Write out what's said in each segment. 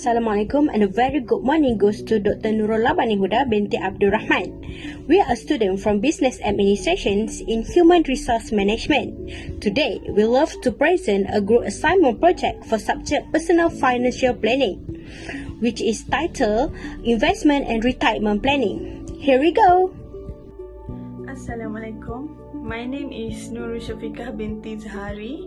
Assalamualaikum and a very good morning goes to Dr. Nurullah Bani Huda binti Abdul Rahman. We are a student from Business Administration in Human Resource Management. Today, we love to present a group assignment project for subject Personal Financial Planning, which is titled Investment and Retirement Planning. Here we go. Assalamualaikum. My name is Nur Syafiqah binti Zahari.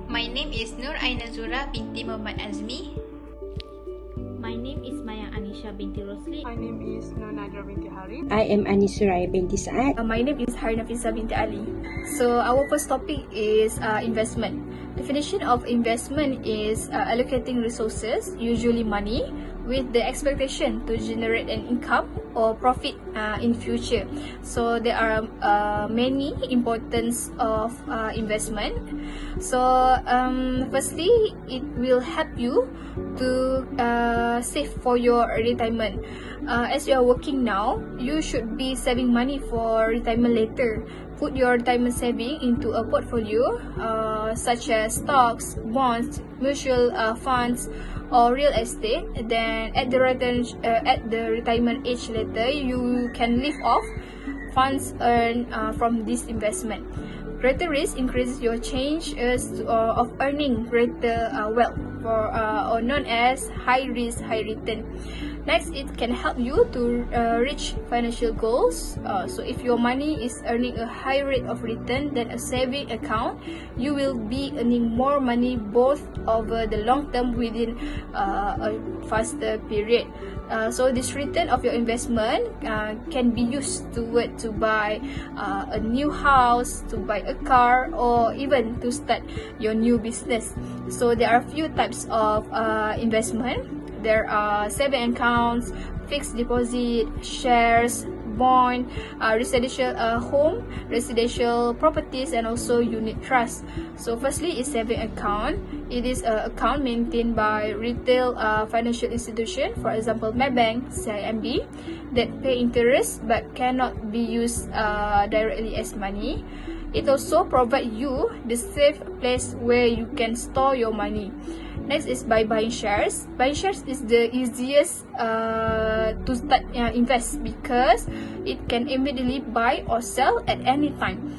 My name is Nur Ainazura binti Muhammad Azmi. My name is Maya Anisha binti Rosli. My name is Nur Nadra binti Hari. I am Anisuraya binti Saad. My name is Harinafisa binti Ali. So our first topic is investment. Definition of investment is allocating resources, usually money, with the expectation to generate an income or profit in future. So there are many importance of investment. So firstly, it will help you to save for your retirement. As you are working now, you should be saving money for retirement later. Put your retirement saving into a portfolio such as stocks, bonds, mutual funds, or real estate. Then at the retirement age later, you can live off funds earned from this investment. Greater risk increases your chances of earning greater wealth, or known as high risk, high return. Next, it can help you to reach financial goals. So if your money is earning a high rate of return than a saving account, you will be earning more money both over the long term within a faster period. So this return of your investment can be used to buy a new house, to buy a car, or even to start your new business. So there are a few types of investment. There are saving accounts, fixed deposit, shares, bond, residential home, residential properties, and also unit trust. So firstly is saving account. It is an account maintained by retail financial institution, for example Maybank, CIMB, that pay interest but cannot be used directly as money. It also provides you the safe place where you can store your money. Next is by buying shares. Buying shares is the easiest to start invest because it can immediately buy or sell at any time.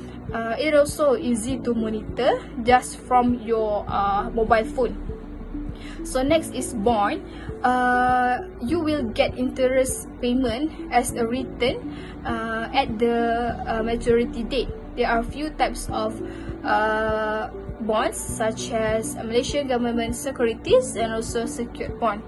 It also easy to monitor just from your mobile phone. So next is bond. You will get interest payment as a return at the maturity date. There are few types of bonds such as Malaysian government securities and also secured bond.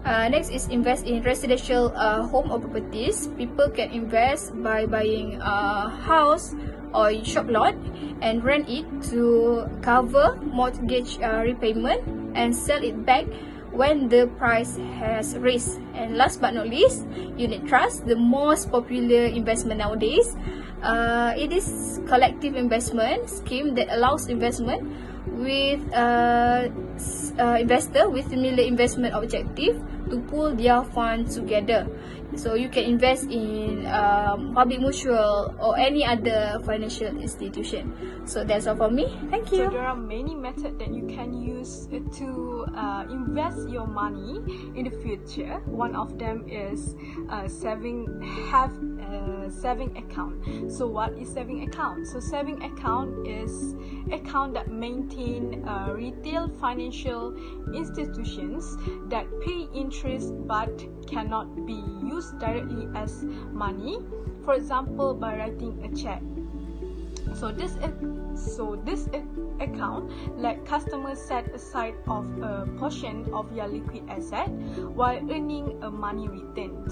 Next is invest in residential home or properties. People can invest by buying a house or shop lot and rent it to cover mortgage repayment and sell it back when the price has raised. And last but not least, unit trust, the most popular investment nowadays. It is collective investment scheme that allows investment with investor with similar investment objective to pool their funds together. So you can invest in public mutual or any other financial institution. So that's all for me. Thank you. So there are many methods that you can use to invest your money in the future. One of them is saving account. So what is saving account? So saving account is account that maintain retail financial institutions that pay interest but cannot be used directly as money. For example, by writing a check. So this account let customers set aside of a portion of their liquid asset while earning a money return.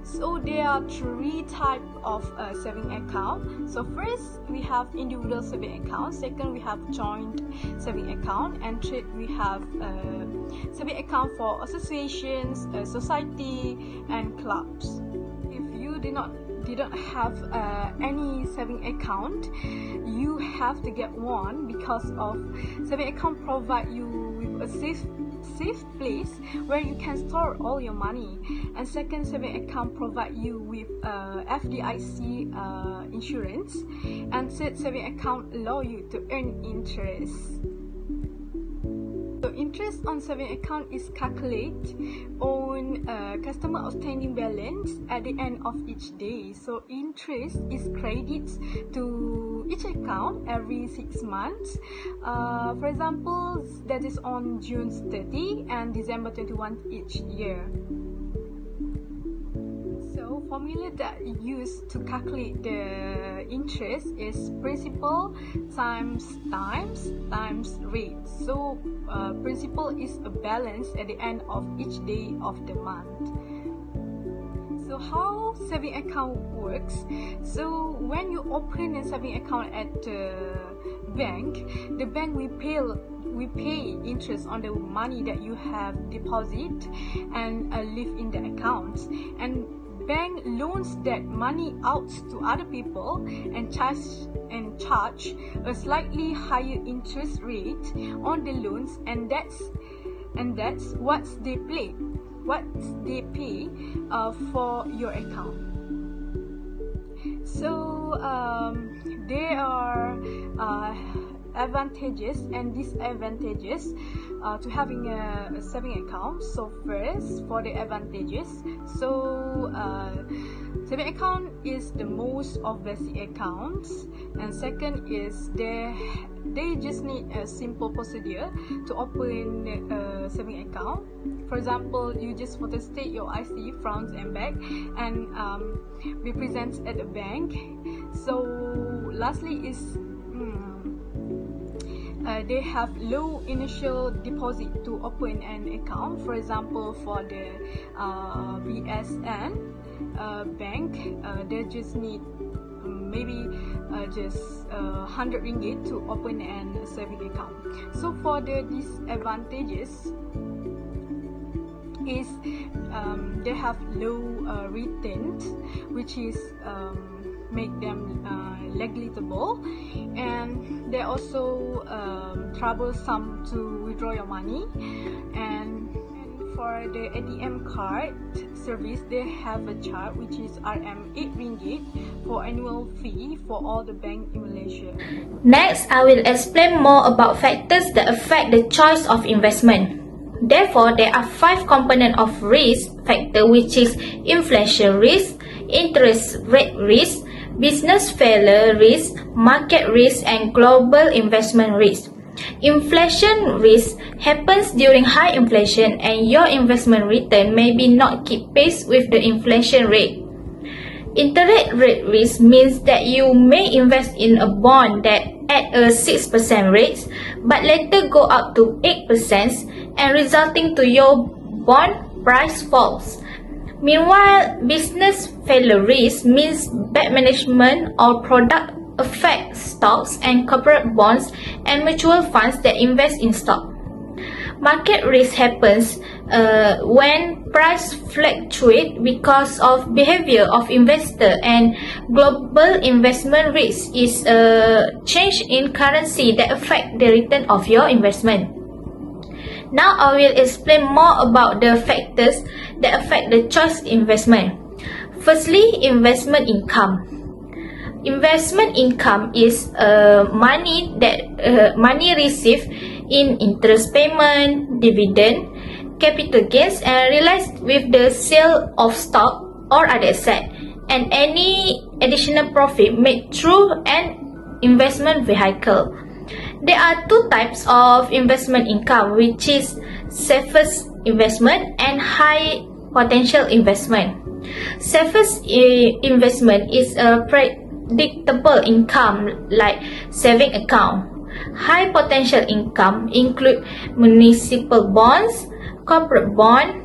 So there are three types of saving account. So first we have individual saving account. Second we have joint saving account, and third we have saving account for associations, society, and clubs. If you didn't have any saving account, you have to get one because of saving account provide you with a safe place where you can store all your money. And second, saving account provide you with FDIC insurance. And third, saving account allow you to earn interest. So interest on saving account is calculated on customer outstanding balance at the end of each day. So interest is credited to each account every 6 months. For example, that is on June 30 and December 21 each year. So formula that used to calculate the interest is principal times rate. So principal is a balance at the end of each day of the month. So how saving account works? So when you open a saving account at the bank we pay interest on the money that you have deposit and leave in the accounts, and bank loans that money out to other people and charge a slightly higher interest rate on the loans, and that's what they pay for your account. So there are advantages and disadvantages to having a saving account. So first, for the advantages, so saving account is the most of basic accounts, and second is they just need a simple procedure to open a saving account. For example, you just photostate your IC front and back and be present at the bank. So lastly is they have low initial deposit to open an account. For example, for the BSN bank, they just need maybe just 100 ringgit to open a saving account. So for the disadvantages is they have low returns, which is make them negligible, and they're also troublesome to withdraw your money. And for the ATM card service, they have a charge which is RM8 ringgit for annual fee for all the bank emulation. Next, I will explain more about factors that affect the choice of investment. Therefore, there are 5 components of risk factor, which is inflation risk, interest rate risk, business failure risk, market risk, and global investment risk. Inflation risk happens during high inflation, and your investment return may be not keep pace with the inflation rate. Interest rate risk means that you may invest in a bond that at a 6% rate, but later go up to 8% and resulting to your bond price falls. Meanwhile, business failure risk means bad management or product affect stocks and corporate bonds and mutual funds that invest in stock. Market risk happens when price fluctuate because of behavior of investor, and global investment risk is a change in currency that affect the return of your investment. Now I will explain more about the factors that affect the choice investment. Firstly, investment income. Investment income is money received in interest payment, dividend, capital gains, and realized with the sale of stock or other asset, and any additional profit made through an investment vehicle. There are 2 types of investment income, which is safest investment and high potential investment. Safest investment is a predictable income like saving account. High potential income include municipal bonds, corporate bond,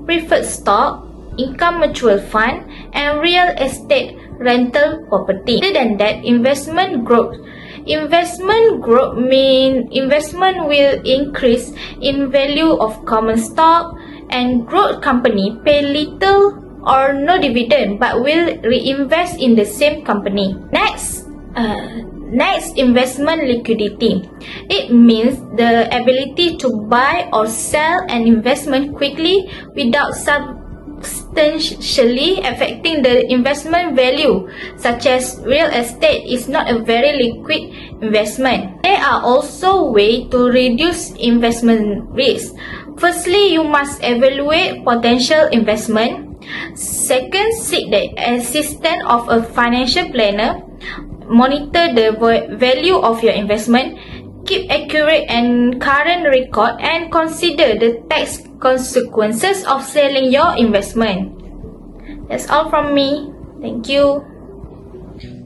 preferred stock, income mutual fund, and real estate rental property. Other than that, investment growth. Investment growth means investment will increase in value of common stock, and growth company pay little or no dividend but will reinvest in the same company. Next, investment liquidity. It means the ability to buy or sell an investment quickly without substantially affecting the investment value, such as real estate is not a very liquid investment. There are also ways to reduce investment risk. Firstly, you must evaluate potential investment. Second, seek the assistance of a financial planner. Monitor the value of your investment. Keep accurate and current record and consider the tax consequences of selling your investment. That's all from me. Thank you.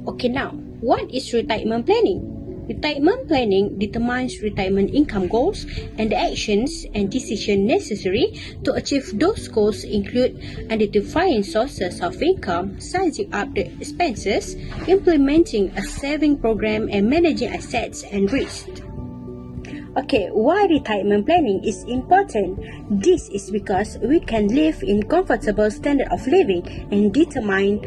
Okay, now, what is retirement planning? Retirement planning determines retirement income goals, and the actions and decisions necessary to achieve those goals include identifying sources of income, sizing up the expenses, implementing a saving program, and managing assets and risks. Okay, why retirement planning is important? This is because we can live in comfortable standard of living and determine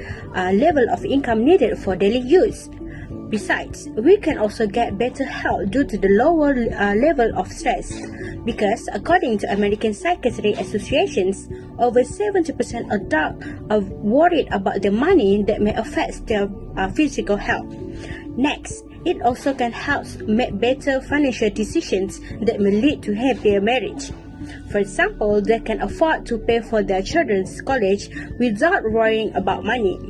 level of income needed for daily use. Besides, we can also get better health due to the lower level of stress, because according to American Psychiatric Associations, over 70% adults are worried about the money that may affect their physical health. Next, it also can help make better financial decisions that may lead to happier marriage. For example, they can afford to pay for their children's college without worrying about money.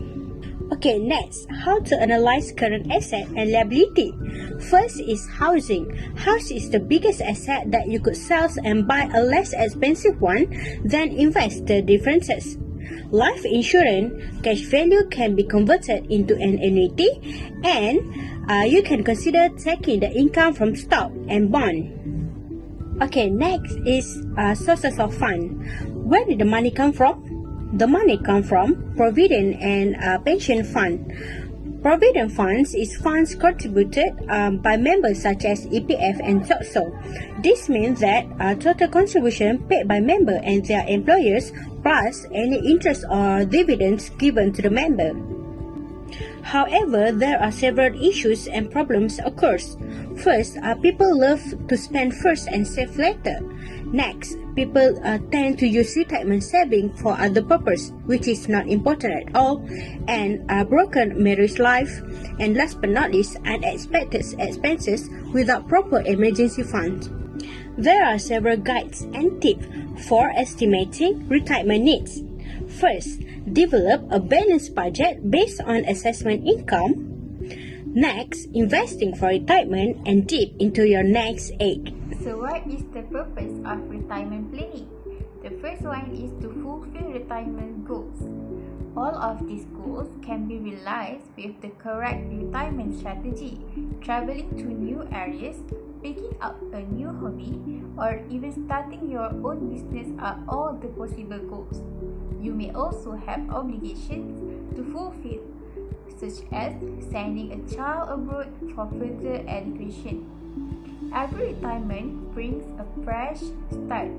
Okay, next, how to analyze current asset and liability. First is housing. House is the biggest asset that you could sell and buy a less expensive one, then invest the differences. Life insurance, cash value can be converted into an annuity, and you can consider taking the income from stock and bond. Okay, next is sources of fund. Where did the money come from? The money comes from Provident and Pension Fund. Provident funds is funds contributed by members such as EPF and TOTSO. This means that total contribution paid by member and their employers plus any interest or dividends given to the member. However, there are several issues and problems occurs. First, people love to spend first and save later. Next, people tend to use retirement saving for other purpose, which is not important at all, and broken marriage life, and last but not least, unexpected expenses without proper emergency funds. There are several guides and tips for estimating retirement needs. First, develop a balanced budget based on assessment income. Next, investing for retirement and dip into your next egg. So what is the purpose of retirement planning? The first one is to fulfill retirement goals. All of these goals can be realized with the correct retirement strategy. Traveling to new areas, picking up a new hobby, or even starting your own business are all the possible goals. You may also have obligations to fulfill, such as sending a child abroad for further education. Every retirement brings a fresh start.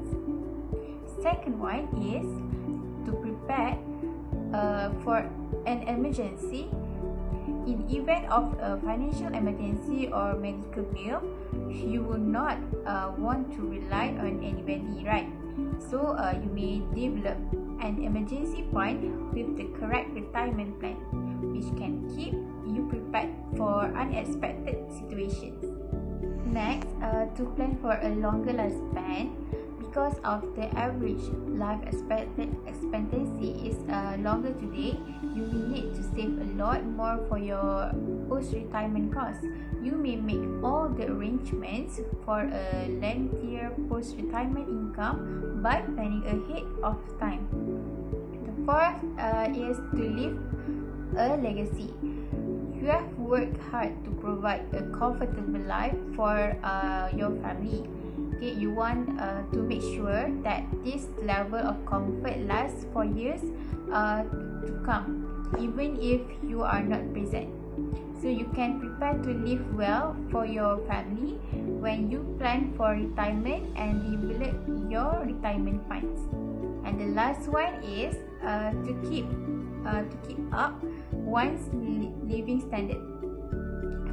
Second one is to prepare for an emergency. In event of a financial emergency or medical bill, you will not want to rely on anybody, right? So you may develop an emergency fund with the correct retirement plan, which can keep you prepared for unexpected situations. Next, to plan for a longer lifespan, because of the average life expectancy is longer today, you will need to save a lot more for your post-retirement costs. You may make all the arrangements for a lengthier post-retirement income by planning ahead of time. The fourth is to leave a legacy. You have worked hard to provide a comfortable life for your family. Okay, you want to make sure that this level of comfort lasts for years to come, even if you are not present. So you can prepare to live well for your family when you plan for retirement and develop your retirement funds. And the last one is to keep up one's living standard.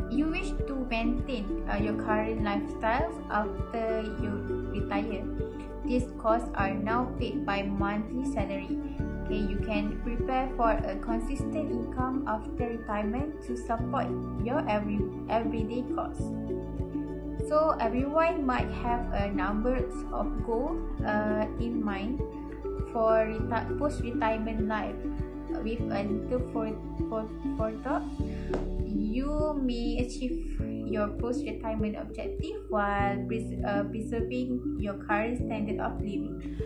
You wish to maintain your current lifestyle after you retire. These costs are now paid by monthly salary. Okay, you can prepare for a consistent income after retirement to support your everyday costs. So everyone might have a number of goals in mind for post-retirement life. With until forethought, you may achieve your post-retirement objective while preserving your current standard of living.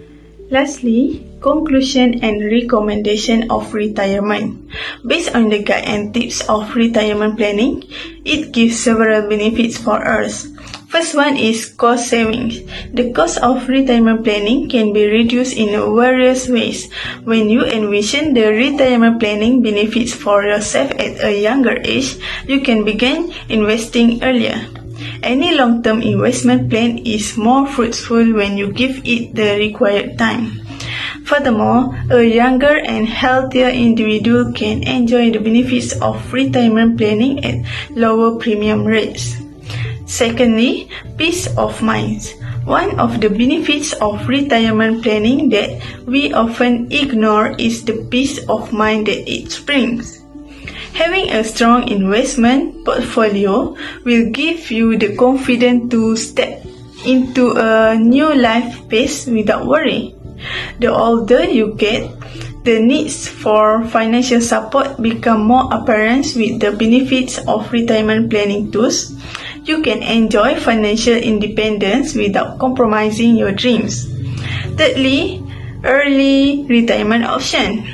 Lastly, conclusion and recommendation of retirement. Based on the guide and tips of retirement planning, it gives several benefits for us. First one is cost savings. The cost of retirement planning can be reduced in various ways. When you envision the retirement planning benefits for yourself at a younger age, you can begin investing earlier. Any long-term investment plan is more fruitful when you give it the required time. Furthermore, a younger and healthier individual can enjoy the benefits of retirement planning at lower premium rates. Secondly, peace of mind. One of the benefits of retirement planning that we often ignore is the peace of mind that it brings. Having a strong investment portfolio will give you the confidence to step into a new life phase without worry. The older you get, the needs for financial support become more apparent. With the benefits of retirement planning tools, you can enjoy financial independence without compromising your dreams. Thirdly, early retirement option.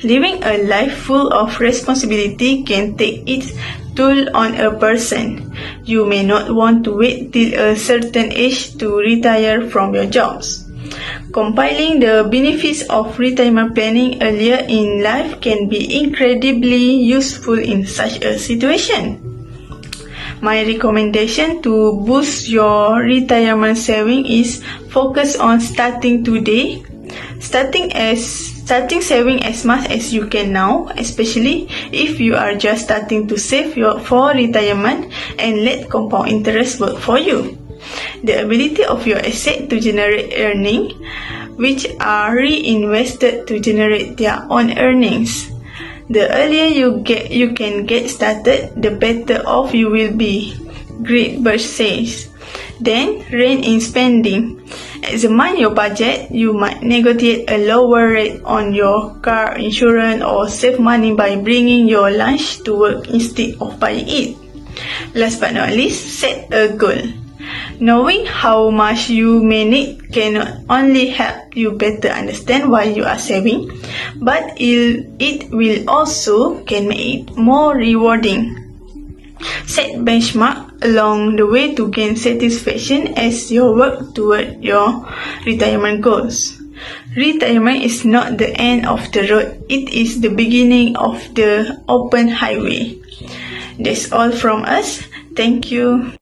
Living a life full of responsibility can take its toll on a person. You may not want to wait till a certain age to retire from your jobs. Compiling the benefits of retirement planning earlier in life can be incredibly useful in such a situation. My recommendation to boost your retirement saving is focus on starting today. Starting saving as much as you can now, especially if you are just starting to save for retirement, and let compound interest work for you. The ability of your asset to generate earnings, which are reinvested to generate their own earnings. The earlier you can get started, the better off you will be. Great Birch says. Then, rein in spending. Examine your budget. You might negotiate a lower rate on your car insurance or save money by bringing your lunch to work instead of buying it. Last but not least, set a goal. Knowing how much you may need can not only help you better understand why you are saving, but it will also can make it more rewarding. Set benchmark along the way to gain satisfaction as you work toward your retirement goals. Retirement is not the end of the road, it is the beginning of the open highway. That's all from us. Thank you.